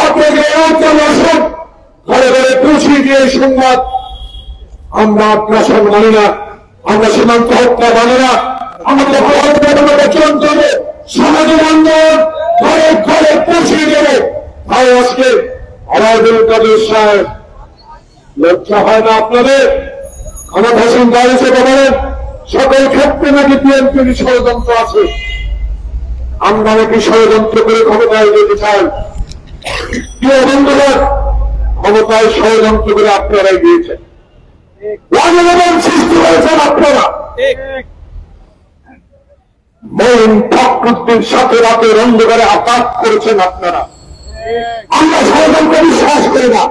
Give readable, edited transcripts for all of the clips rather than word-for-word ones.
আপনাকে আসুন, ঘরে ঘরে পৌঁছে দিয়ে সংবাদ আমরা আগ্রাসন মানি না, আমরা সীমান্ত হত্যা মানি না, আমাদের চূড়ান্তভাবে সমাজের আন্দোলন ঘরে ঘরে পৌঁছে দেবে। তাই আজকে আমাদের কাদের সাহেব লজ্জা হয় না আপনাদের? আমার ভাষণ দাঁড়িয়েছে বলেন সকল ক্ষেত্রে নাকি বিএনপির ষড়যন্ত্র আছে, আমরা নাকি ষড়যন্ত্র করে ক্ষমতায় যেতে চাই। প্রিয় বন্ধুগণ, ক্ষমতায় ষড়যন্ত্র করে আপনারাই দিয়েছেন, সৃষ্টি হয়েছেন আপনারা। মন প্রকৃতির সাথে রাতের অন্ধকারে আঘাত করেছেন আপনারা। আমরা ষড়যন্ত্র বিশ্বাস করি না,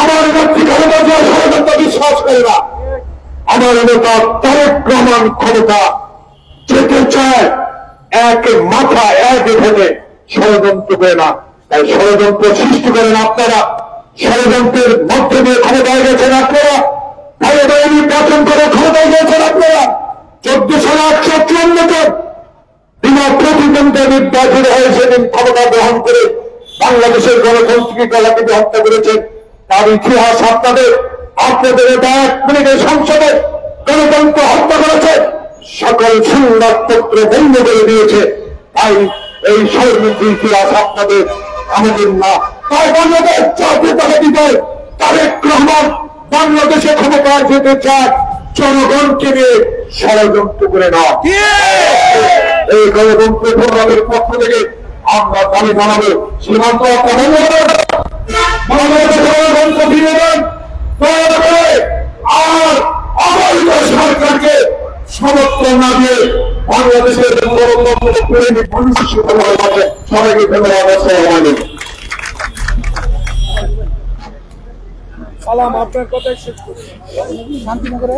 আমার নেত্রী ক্ষমতা যে ষড়যন্ত্র বিশ্বাস করে না। আমার নেতা তারেক রহমান ক্ষমতা যেতে চায় এক মাথা এক ভেবে, ষড়যন্ত্র করে না। তাই ষড়যন্ত্র সৃষ্টি করেন আপনারা, ষড়যন্ত্রের মধ্যে দিয়ে ক্ষমতায় গেছেন আপনারা, ভাই নির্বাচন করে ক্ষমতায় গিয়েছেন আপনারা। 14,854 জন বিনা প্রতিদ্বন্দ্বিতা নির্বাচিত হয়ে সেদিন ক্ষমতা গ্রহণ করে বাংলাদেশের গণতান্ত্রিক কলাকে হত্যা করেছেন। তার ইতিহাস আপনাদের এটা 1 মিনিটের সংসদে গণতন্ত্র হত্যা করেছে, সকল সংবাদপত্র বন্ধ করে দিয়েছে। তাই এই সর্বিক ইতিহাস আপনাদের, আমাদের না। তাই বাংলাদেশ জাতীয়তাবাদী দল তারেক রহমান বাংলাদেশে ক্ষমতায় যেতে চায় জনগণকে নিয়ে ষড়যন্ত্র করে না। এই গণতন্ত্র প্রোগ্রামের পক্ষ থেকে আমরা দাবি জানাবো, সীমান্ত গণতন্ত্র ফিরে দেন আর অবৈধ সরকারকে সমর্থন না দিয়ে বাংলাদেশের গণতন্ত্র করে সবাইকে ধন্যবাদ। সালাম, আপনার কথাই শেষ করি। শান্তিনগরে